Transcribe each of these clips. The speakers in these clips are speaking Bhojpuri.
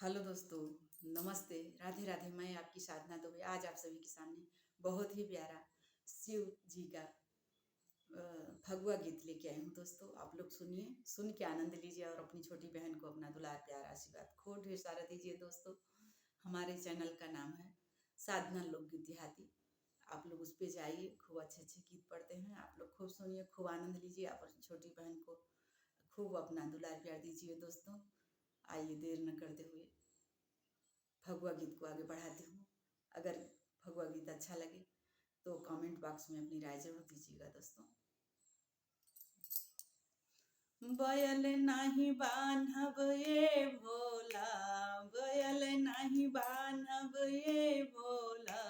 हेलो दोस्तों, नमस्ते, राधे राधे। मैं आपकी साधना दुबे आज आप सभी के सामने बहुत ही प्यारा शिव जी का फगुआ गीत लेके आई हूँ। दोस्तों, आप लोग सुनिए, सुन के आनंद लीजिए और अपनी छोटी बहन को अपना दुलार प्यार आशीर्वाद खूब ढेर सारा दीजिए। दोस्तों, हमारे चैनल का नाम है साधना लोकगीत देहाती। आप लोग उस पर जाइए, खूब अच्छे अच्छे गीत पढ़ते हैं। आप लोग खूब सुनिए, खूब आनंद लीजिए, अपनी छोटी बहन को खूब अपना दुलार प्यार दीजिए। दोस्तों, आइए देर न करते हुए फगुआ गीत को आगे बढ़ाती हूँ। अगर फगुआ गीत अच्छा लगे तो कमेंट बॉक्स में अपनी राय जरूर दीजिएगा। दोस्तों, बयल नाही बान्हब ये भोला, बयल नाही बान्हब ये भोला,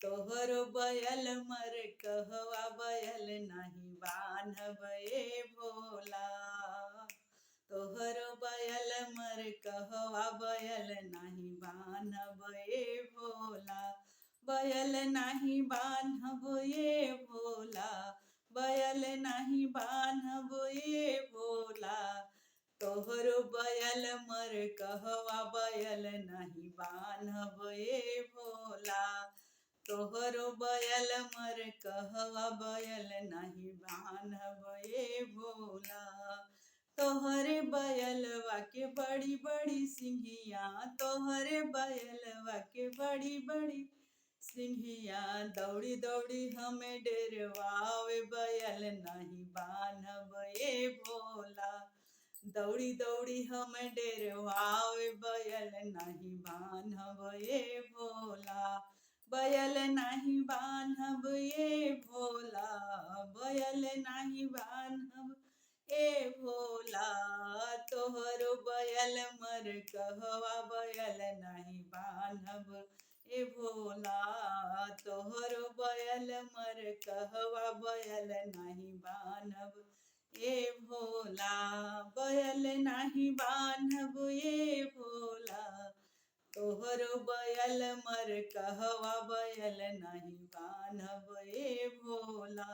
तोहरो बयल मर कहवा बयल नहीं बान्हब ये भोला, तोहरो बयल मर कहवा बयल नहीं बान्हब ये भोला, बयल नहीं बान्हब ये भोला, बयल नहीं बान्हब ये भोला, तोहरो बयल मर कहवा बयल नहीं बान्हब ये भोला, तोहरो बयल मर कहवा बयल नहीं बान्हब ये भोला, तोहरे बयलवा के बड़ी बड़ी सिंघिया, तोहरे बयलवा के बड़ी बड़ी सिंघिया, दौड़ी दौड़ी हमें डेरवावे बयल नहीं बान्हब ये भोला, दौड़ी दौड़ी हमें डेरवावे बयल नहीं बान्हब ये भोला, बयल नहीं बान्हब ये भोला, बयल नहीं बान्हब ए भोला, तोहरो बयल मर कहवा बयल नहीं बान्हब ए भोला, तोहरो बयल मर कहवा बयल नहीं बान्हब ए भोला, बयल नहीं बान्हब ये भोला, तोहरो बयल मर कहवा बयल नहीं बान्हब ए भोला,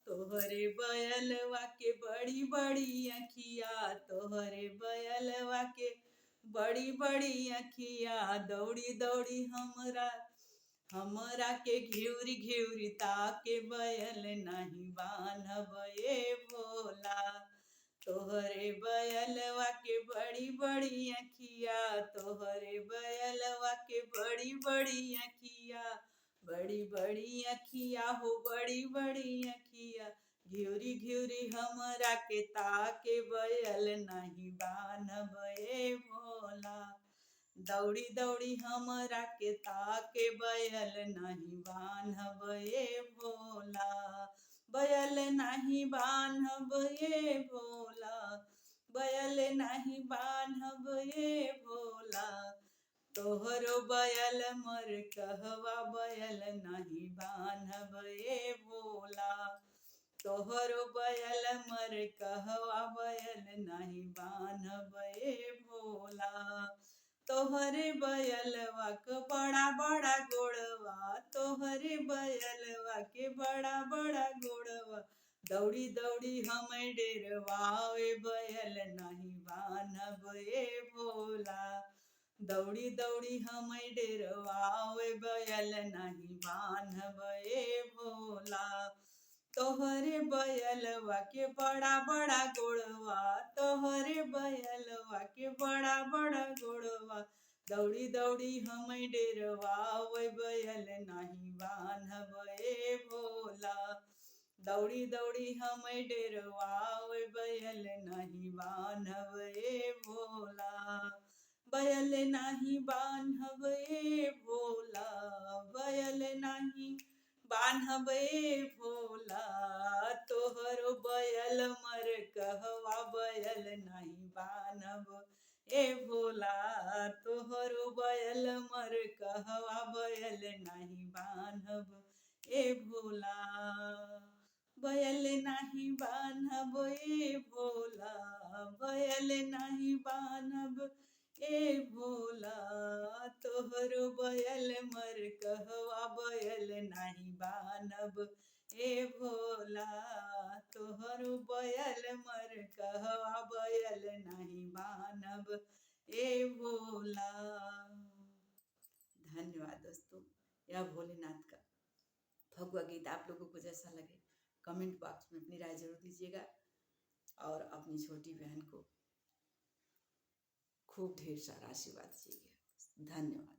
तोहरे बयलवा के बड़ी बड़ी अखिया, तोहरे बयलवा के बड़ी बड़ी अखिया, दौड़ी दौड़ी हमरा के घिउरी घिउरी ताके बयल नहीं बान्हब ये भोला, तोहरे बयलवा के बड़ी बड़ी अखिया, तोहरे बयलवा के बड़ी बड़ी अखिया, बड़ी बड़ी अखिया हो बड़ी बड़ी अखिया, घिउरी घिउरी हमरा के ताके बयल नहीं बान्हब ये भोला, दौड़ी दौड़ी हमरा के ताके बयल नहीं बान्हब ये भोला, बयल नहीं बान्हब ये भोला, बयल नहीं बान्हब ये भोला, तोहरो बयल मर कहवा बयल नहीं बान्हब ये भोला, तोहरो बयल मर कहवा बयल नहीं बान्हब ये भोला, तोहरे बयलवा के बड़ा बड़ा गोड़वा, तोहरे बयलवा के बड़ा बड़ा गोड़वा, दौड़ी दौड़ी हमें डेरवावे बयल नहीं बान्हब ये भोला, दौड़ी दौड़ी हमें डेरवावे बयल नहीं बान्हब ये भोला, तोहरे बयलवा के बड़ा बड़ा गोड़वा, तोहरे बयलवा के बड़ा बड़ा गोड़वा, दौड़ी दौड़ी हमें डेरवावे बयल नहीं बान्हब ये भोला, दौड़ी दौड़ी हमें डेरवावे बयल नहीं बान्हब ये भोला, बयल नहीं बान्हब ये भोला, बयल नहीं बान्हब ये भोला, तोहरो बयल मर कहवा बयल नहीं बान्हब ए भोला, तोहरो बयल मर कहवा बयल नहीं बान्हब ए भोला, बयल नहीं बान्हब ए भोला, बयल नहीं बान्हब ए भोला, तोहरो बयल मर कहवा बयल नहीं बान्हब ए भोला, तोहरो बयल मर कहवा बयल नहीं बान्हब ए भोला। धन्यवाद दोस्तों। यह भोलेनाथ का भगवद गीता आप लोगों को जैसा लगे कमेंट बॉक्स में अपनी राय जरूर दीजिएगा और अपनी छोटी बहन को खूब ढेर सारा आशीर्वाद दीजिएगा। धन्यवाद।